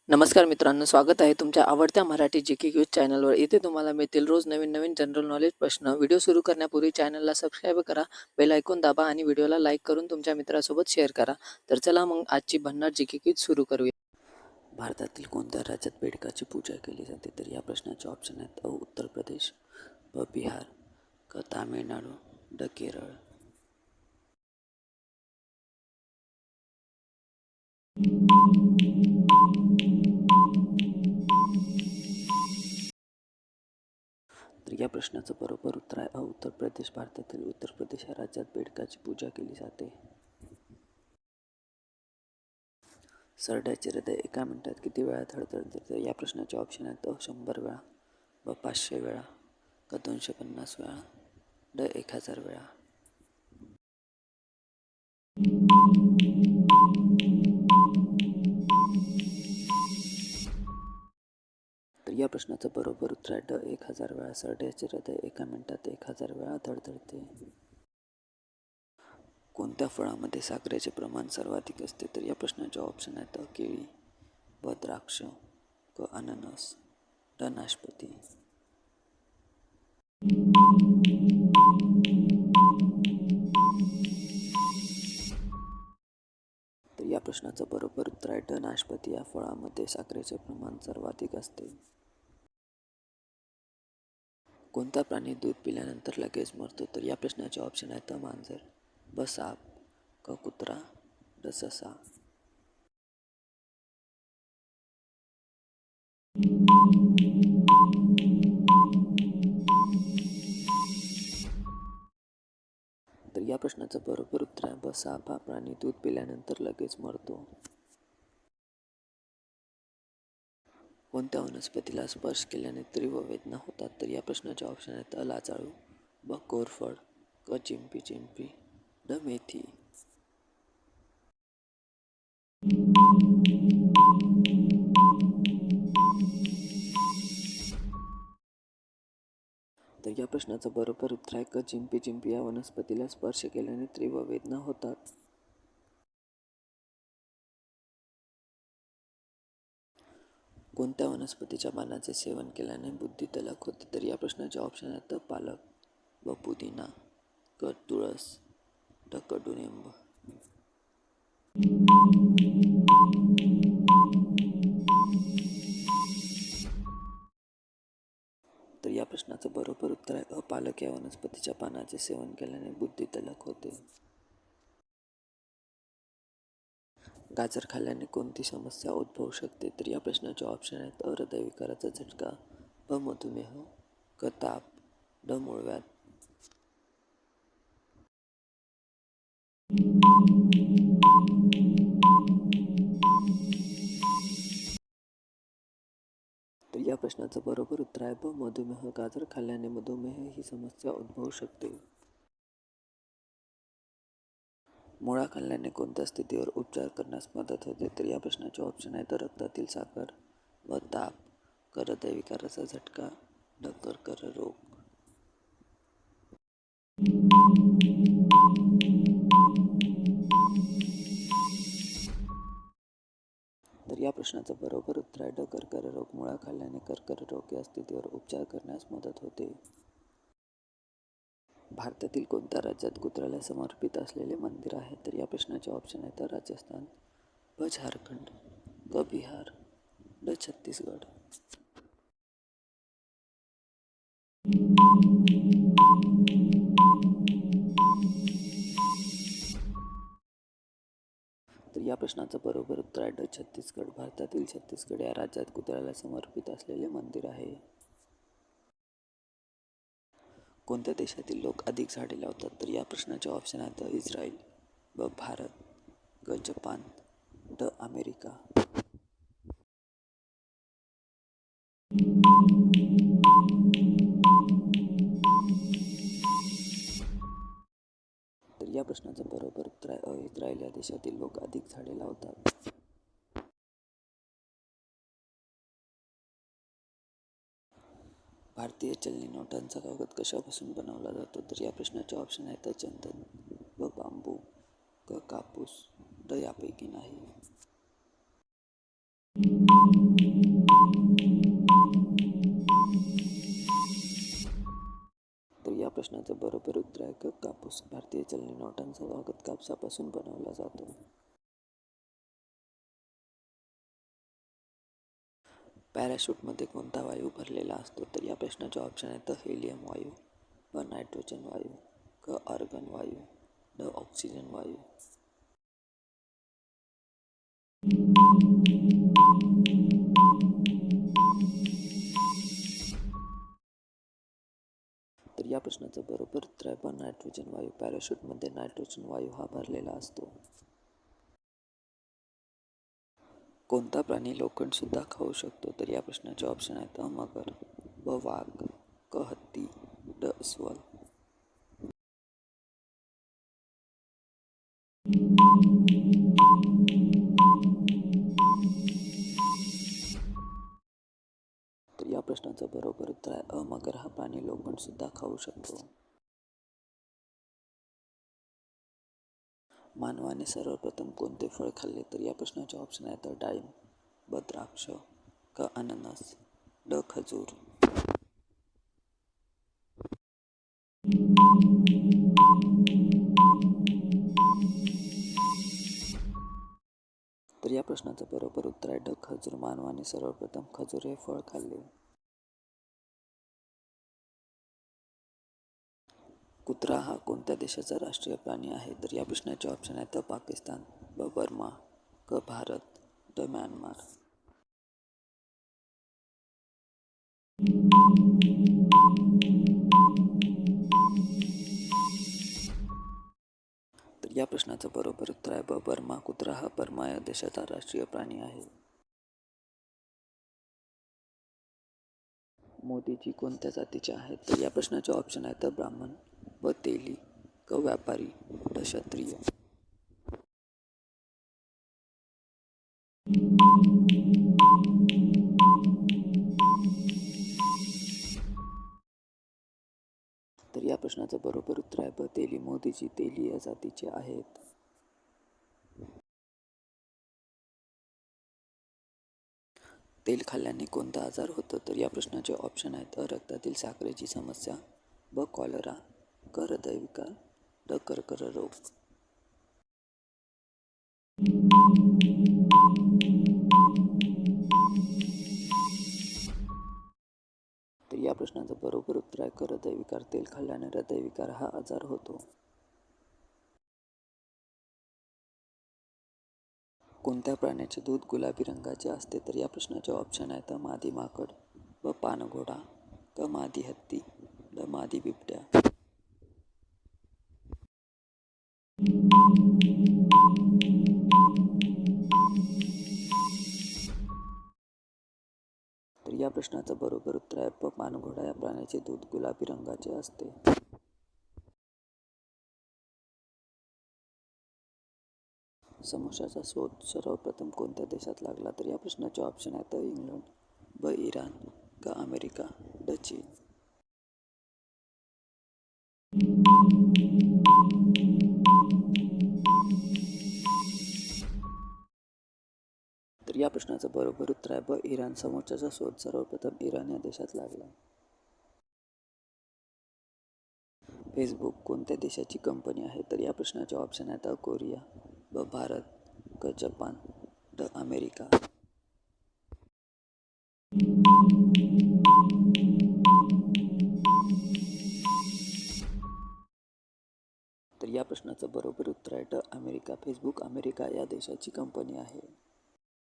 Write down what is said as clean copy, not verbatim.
नमस्कार मित्रांनो, स्वागत आहे तुमच्या आवडत्या मराठी जी.के क्यूज चॅनलवर. इथे तुम्हाला मिळतील रोज नवीन जनरल नॉलेज प्रश्न. व्हिडिओ सुरू करण्यापूर्वी चॅनलला सबस्क्राईब करा, बेल आयकॉन दाबा आणि व्हिडिओला लाईक करून तुमच्या मित्रासोबत शेअर करा. तर चला मग आजची भन्नाट जी.के क्यूज सुरू करूया. भारतातील कोणत्या राज्यात बेडकाची पूजा केली जाते? तर या प्रश्नाचे ऑप्शन आहेत अ. उत्तर प्रदेश, ब. बिहार, क. तामिळनाडू, ड. केरळ. तर या प्रश्नाचं बरोबर उत्तर आहे अ. उत्तर प्रदेश. भारतातील उत्तर प्रदेश या राज्यात बेडकाची पूजा केली जाते. सरड्याचे हृदय एका मिनिटात किती वेळा धडधडते? तर या प्रश्नाचे ऑप्शन आहेत अ. 100 वेळा, ब. 500 वेळा, क. 250 वेळा, ड. 1000 वेळा. तर या प्रश्नाचं बरोबर उत्तर आहे ड. 1000 वेळा. सरड्याचे हृदय एका मिनिटात 1000 वेळा धडधडते. कोणत्या फळामध्ये साखरेचे प्रमाण सर्वाधिक असते? तर या प्रश्नाचे ऑप्शन आहेत अ. केळी, ब. द्राक्ष, क. अननस, ड. नाशपती. तर या प्रश्नाचं बरोबर उत्तर आहे ड. नाशपती. या फळामध्ये साखरेचे प्रमाण सर्वाधिक असते. कोणता प्राणी दूध पिल्यानंतर लगेच मरतो? तर या प्रश्नाचे ऑप्शन आहेत अ. मांजर, ब. साप, क. कुत्रा, ड. ससा. तर या प्रश्नाचं बरोबर उत्तर आहे ब. साप. हा प्राणी दूध पिल्यानंतर लगेच मरतो. कोणत्या वनस्पतीला स्पर्श केल्याने तीव्र वेदना होतात? तर या प्रश्नाचे ऑप्शन आहेत अ. लाजाळू, ब. कोरफड, क. चिंपी चिंपी, ड. मेथी. तर या प्रश्नाचं बरोबर उत्तर आहे क. चिंपी चिंपी. या वनस्पतीला स्पर्श केल्याने तीव्र वेदना होतात. कोणत्या वनस्पतीच्या पानाचे सेवन केल्याने बुद्धी तलक होते? तर या प्रश्नाचे ऑप्शन आहेत अ. पालक, ब. पुदिना, क. तुळस, ड. कडुनिंब. तर या प्रश्नाचं बरोबर उत्तर आहे अ. पालक. या वनस्पतीच्या पानाचे सेवन केल्याने बुद्धी तलक होते. गाजर खाल्ल्याने कोणती समस्या उद्भवू शकते? तर या प्रश्नाचे ऑप्शन आहेत अ. हृदयविकाराचा झटका, ब. मधुमेह, क. ताप, ड. मूळव्याध. तर या प्रश्नाचं बरोबर उत्तर आहे ब. मधुमेह. गाजर खाल्ल्याने मधुमेह ही समस्या उद्भवू शकते. मुळा खाल्ल्याने कोणत्या स्थितीवर उपचार करण्यास मदत होते? तर या प्रश्नाचे ऑप्शन आहेत रक्तातील साखर, व. ताप, क. हृदयविकाराचा झटका, ड. कर्करोग. तर या प्रश्नाचं बरोबर उत्तर आहे ड. कर्करोग. मुळा खाल्ल्याने कर्करोग या स्थितीवर उपचार करण्यास मदत होते. भारतातील कोणत्या राज्यात कुत्र्याला समर्पित असलेले मंदिर आहे? तर या प्रश्नाचे ऑप्शन आहेत राजस्थान, ब. झारखंड, ग. बिहार, ड. छत्तीसगड. तर या प्रश्नाचं बरोबर उत्तर आहे ड. छत्तीसगड. भारतातील छत्तीसगड या राज्यात कुत्र्याला समर्पित असलेले मंदिर आहे. कोणत्या देशातील लोक अधिक झाडे लावतात? तर या प्रश्नाचे ऑप्शन आहेत इस्रायल, ब. भारत, ग. जपान, ड. अमेरिका. तर या प्रश्नाचं बरोबर उत्तर आहे अ. इस्रायल. या देशातील लोक अधिक झाडे लावतात. भारतीय चलनी नोटांचा कागद कशापासून बनवला जातो? तर या प्रश्नाचे ऑप्शन आहेत चंदन, ब. बांबू, क. कापूस, ड. यापैकी नाही. तर या प्रश्नाचं बरोबर उत्तर आहे क कापूस. भारतीय चलनी नोटांचा कागद कापसापासून बनवला जातो. पॅराशूटमध्ये कोणता वायू भरलेला असतो? तर या प्रश्नाचे ऑप्शन आहेत द हेलियम वायू, ब नायट्रोजन वायू, क आर्गन वायू, ड ऑक्सिजन वायू. तर या प्रश्नाचं बरोबर उत्तर आहे ब नायट्रोजन वायू. पॅराशूटमध्ये नायट्रोजन वायू हा भरलेला असतो. कोणता प्राणी लोखंड सुद्धा खाऊ शकतो? तर या प्रश्नाचे ऑप्शन आहेत अ मगर, ब वाघ, क हत्ती, ड अस्वल. तर या प्रश्नाचं बरोबर उत्तर आहे अ मगर हा प्राणी लोखंड सुद्धा खाऊ शकतो. मानवाने सर्वप्रथम कोणते फळ खाल्ले? तर या प्रश्नाचे ऑप्शन आहेत डाळिंब, ब द्राक्ष, क अननस, ड खजूर. तर या प्रश्नाचं बरोबर उत्तर आहे ड खजूर. मानवाने सर्वप्रथम खजूर हे फळ खाल्ले. कुत्रा हा कोणत्या देशाचा राष्ट्रीय प्राणी आहे? तर या प्रश्नाचे ऑप्शन आहेत पाकिस्तान, ब बर्मा, क भारत, ड म्यानमार. तर या प्रश्नाचं बरोबर उत्तर आहे ब बर्मा. कुत्रा हा बर्मा या देशाचा राष्ट्रीय प्राणी आहे. मोदीजी कोणत्या जातीचे आहेत? तर या प्रश्नाचे ऑप्शन आहेत ब्राह्मण, ब तेली, क व्यापारी, ड क्षत्रिय. तर या प्रश्नाचं बरोबर उत्तर आहे ब तेली. मोदीजी तेली या जातीचे आहेत. तेल खाल्ल्याने कोणता आजार होतो? तर या प्रश्नाचे ऑप्शन आहेत रक्तातील साखरेची समस्या, ब कॉलरा, क हृदयविकार, ड कर्करोग. तर या प्रश्नाचं बरोबर उत्तर आहे क हृदयविकार. तेल खाल्ल्याने हृदयविकार हा आजार होतो. कोणत्या प्राण्याचे दूध गुलाबी रंगाचे असते? तर या प्रश्नाचे ऑप्शन आहेत मादी माकड, ब पानघोडा, क मादी हत्ती, ड मादी बिबट्या. तर या प्रश्नाचं बरोबर उत्तर आहे ब पानघोडा. या प्राण्याचे दूध गुलाबी रंगाचे असते. समोसाचा शोध सर्वप्रथम कोणत्या देशात लागला? तर या प्रश्नाचे ऑप्शन आहेत इंग्लंड, ब इराण, क अमेरिका, ड चीन. तर या प्रश्नाचं बरोबर उत्तर आहे ब इराण. समोसाचा शोध सर्वप्रथम इराण या देशात लागला. फेसबुक कोणत्या देशाची कंपनी आहे? तर या प्रश्नाचे ऑप्शन आहेत कोरिया, ब भारत, क जपान, ड अमेरिका. तर या प्रश्नाचं बरोबर उत्तर आहे ड अमेरिका. फेसबुक अमेरिका या देशाची कंपनी आहे.